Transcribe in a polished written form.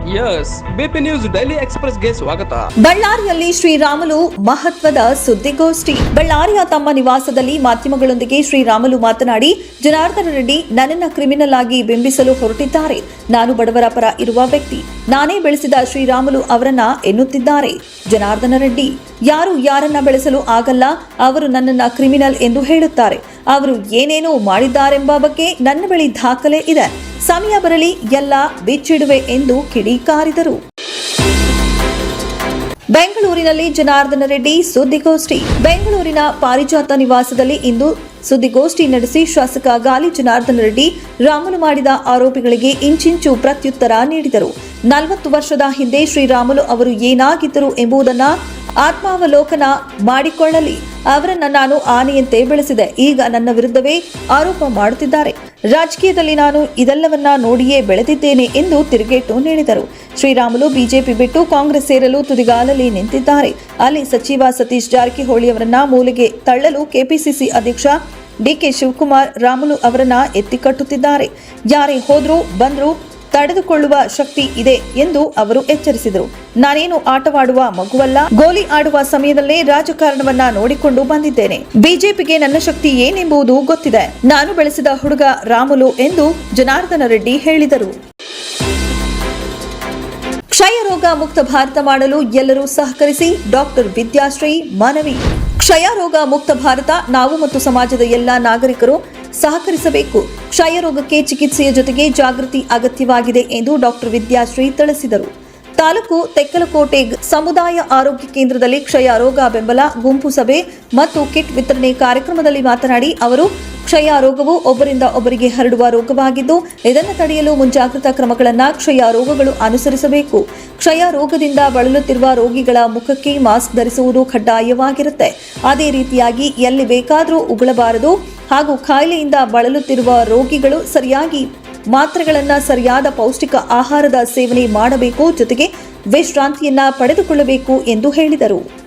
S BP news daily ಎಕ್ಸ್‌ಪ್ರೆಸ್‌ಗೆ ಸ್ವಾಗತ. ಬಳ್ಳಾರಿಯಲ್ಲಿ ಶ್ರೀರಾಮುಲು ಮಹತ್ವದ ಸುದ್ದಿಗೋಷ್ಠಿ. ಬಳ್ಳಾರಿಯ ತಮ್ಮ ನಿವಾಸದಲ್ಲಿ ಮಾಧ್ಯಮಗಳೊಂದಿಗೆ ಶ್ರೀರಾಮುಲು ಮಾತನಾಡಿ, ಜನಾರ್ದನ ರೆಡ್ಡಿ ನನ್ನನ್ನು ಕ್ರಿಮಿನಲ್ ಆಗಿ ಬಿಂಬಿಸಲು ಹೊರಟಿದ್ದಾರೆ. ನಾನು ಬಡವರ ಪರ ಇರುವ ವ್ಯಕ್ತಿ. ನಾನೇ ಬೆಳೆಸಿದ ಶ್ರೀರಾಮುಲು ಅವರನ್ನ ಎನ್ನುತ್ತಿದ್ದಾರೆ. ಜನಾರ್ದನ ರೆಡ್ಡಿ ಯಾರು ಯಾರನ್ನ ಬೆಳೆಸಲು ಆಗಲ್ಲ, ಅವರು ನನ್ನನ್ನ ಕ್ರಿಮಿನಲ್ ಎಂದು ಹೇಳುತ್ತಾರೆ. ಅವರು ಏನೇನೋ ಮಾಡಿದ್ದಾರೆಂಬ ಬಗ್ಗೆ ನನ್ನ ಬಳಿ ದಾಖಲೆ ಇದೆ. ಸಮಯ ಬರಲಿ ಎಲ್ಲ ಬಿಚ್ಚಿಡುವೆ ಎಂದು ಕಿಡಿಕಾರಿದರು. ಬೆಂಗಳೂರಿನಲ್ಲಿ ಜನಾರ್ದನ ರೆಡ್ಡಿ ಸುದ್ದಿಗೋಷ್ಠಿ. ಬೆಂಗಳೂರಿನ ಪಾರಿಜಾತ ನಿವಾಸದಲ್ಲಿ ಇಂದು ಸುದ್ದಿಗೋಷ್ಠಿ ನಡೆಸಿ ಶಾಸಕ ಗಾಲಿ ಜನಾರ್ದನ ರೆಡ್ಡಿ ರಾಮುಲು ಮಾಡಿದ ಆರೋಪಗಳಿಗೆ ಇಂಚಿಂಚು ಪ್ರತ್ಯುತ್ತರ ನೀಡಿದರು. 40 ವರ್ಷದ ಹಿಂದೆ ಶ್ರೀರಾಮುಲು ಅವರು ಏನಾಗಿದ್ದರು ಎಂಬುದನ್ನ ಆತ್ಮಾವಲೋಕನ ಮಾಡಿಕೊಳ್ಳಲಿ. ಅವರನ್ನ ನಾನು ಆನೆಯಂತೆ ಬೆಳೆಸಿದೆ. ಈಗ ನನ್ನ ವಿರುದ್ಧವೇ ಆರೋಪ ಮಾಡುತ್ತಿದ್ದಾರೆ. ರಾಜಕೀಯದಲ್ಲಿ ನಾನು ಇದೆಲ್ಲವನ್ನ ನೋಡಿಯೇ ಬೆಳೆದಿದ್ದೇನೆ ಎಂದು ತಿರುಗೇಟು ನೀಡಿದರು. ಶ್ರೀರಾಮುಲು ಬಿಜೆಪಿ ಬಿಟ್ಟು ಕಾಂಗ್ರೆಸ್ ಸೇರಲು ತುದಿಗಾಲಲ್ಲಿ ನಿಂತಿದ್ದಾರೆ. ಅಲ್ಲಿ ಸಚಿವ ಸತೀಶ್ ಜಾರಕಿಹೊಳಿ ಅವರನ್ನ ಮೂಲೆಗೆ ತಳ್ಳಲು ಕೆಪಿಸಿಸಿ ಅಧ್ಯಕ್ಷ ಡಿಕೆ ಶಿವಕುಮಾರ್ ರಾಮುಲು ಅವರನ್ನ ಎತ್ತಿಕಟ್ಟುತ್ತಿದ್ದಾರೆ. ಯಾರೇ ಹೋದ್ರೂ ಬಂದ್ರೂ ತಡೆದುಕೊಳ್ಳುವ ಶಕ್ತಿ ಇದೆ ಎಂದು ಅವರು ಎಚ್ಚರಿಸಿದರು. ನಾನೇನು ಆಟವಾಡುವ ಮಗುವಲ್ಲ. ಗೋಲಿ ಆಡುವ ಸಮಯದಲ್ಲೇ ರಾಜಕಾರಣವನ್ನ ನೋಡಿಕೊಂಡು ಬಂದಿದ್ದೇನೆ. ಬಿಜೆಪಿಗೆ ನನ್ನ ಶಕ್ತಿ ಏನೆಂಬುದು ಗೊತ್ತಿದೆ. ನಾನು ಬೆಳೆಸಿದ ಹುಡುಗ ರಾಮುಲು ಎಂದು ಜನಾರ್ದನ ರೆಡ್ಡಿ ಹೇಳಿದರು. ಕ್ಷಯ ರೋಗ ಮುಕ್ತ ಭಾರತ ಮಾಡಲು ಎಲ್ಲರೂ ಸಹಕರಿಸಿ. ಡಾಕ್ಟರ್ ವಿದ್ಯಾಶ್ರೀ ಮನವಿ. ಕ್ಷಯ ರೋಗ ಮುಕ್ತ ಭಾರತ ನಾವು ಮತ್ತು ಸಮಾಜದ ಎಲ್ಲ ನಾಗರಿಕರು ಸಹಕರಿಸಬೇಕು. ಕ್ಷಯ ರೋಗಕ್ಕೆ ಚಿಕಿತ್ಸೆಯ ಜೊತೆಗೆ ಜಾಗೃತಿ ಅಗತ್ಯವಾಗಿದೆ ಎಂದು ಡಾಕ್ಟರ್ ವಿದ್ಯಾಶ್ರೀ ತಿಳಿಸಿದರು. ತಾಲೂಕು ತೆಕ್ಕಲಕೋಟೆ ಸಮುದಾಯ ಆರೋಗ್ಯ ಕೇಂದ್ರದಲ್ಲಿ ಕ್ಷಯ ರೋಗ ಬೆಂಬಲ ಗುಂಪು ಸಭೆ ಮತ್ತು ಕಿಟ್ ವಿತರಣೆ ಕಾರ್ಯಕ್ರಮದಲ್ಲಿ ಮಾತನಾಡಿ ಅವರು, ಕ್ಷಯ ರೋಗವು ಒಬ್ಬರಿಂದ ಒಬ್ಬರಿಗೆ ಹರಡುವ ರೋಗವಾಗಿದ್ದು ಇದನ್ನು ತಡೆಯಲು ಮುಂಜಾಗ್ರತಾ ಕ್ರಮಗಳನ್ನು ಕ್ಷಯ ರೋಗಗಳು ಅನುಸರಿಸಬೇಕು. ಕ್ಷಯ ರೋಗದಿಂದ ಬಳಲುತ್ತಿರುವ ರೋಗಿಗಳ ಮುಖಕ್ಕೆ ಮಾಸ್ಕ್ ಧರಿಸುವುದು ಕಡ್ಡಾಯವಾಗಿರುತ್ತೆ. ಅದೇ ರೀತಿಯಾಗಿ ಎಲ್ಲಿ ಬೇಕಾದರೂ ಉಗುಳಬಾರದು ಹಾಗೂ ಕಾಯಿಲೆಯಿಂದ ಬಳಲುತ್ತಿರುವ ರೋಗಿಗಳು ಸರಿಯಾಗಿ ಮಾತ್ರೆಗಳನ್ನು ಸರಿಯಾದ ಪೌಷ್ಟಿಕ ಆಹಾರದ ಸೇವನೆ ಮಾಡಬೇಕು. ಜೊತೆಗೆ ವಿಶ್ರಾಂತಿಯನ್ನ ಪಡೆದುಕೊಳ್ಳಬೇಕು ಎಂದು ಹೇಳಿದರು.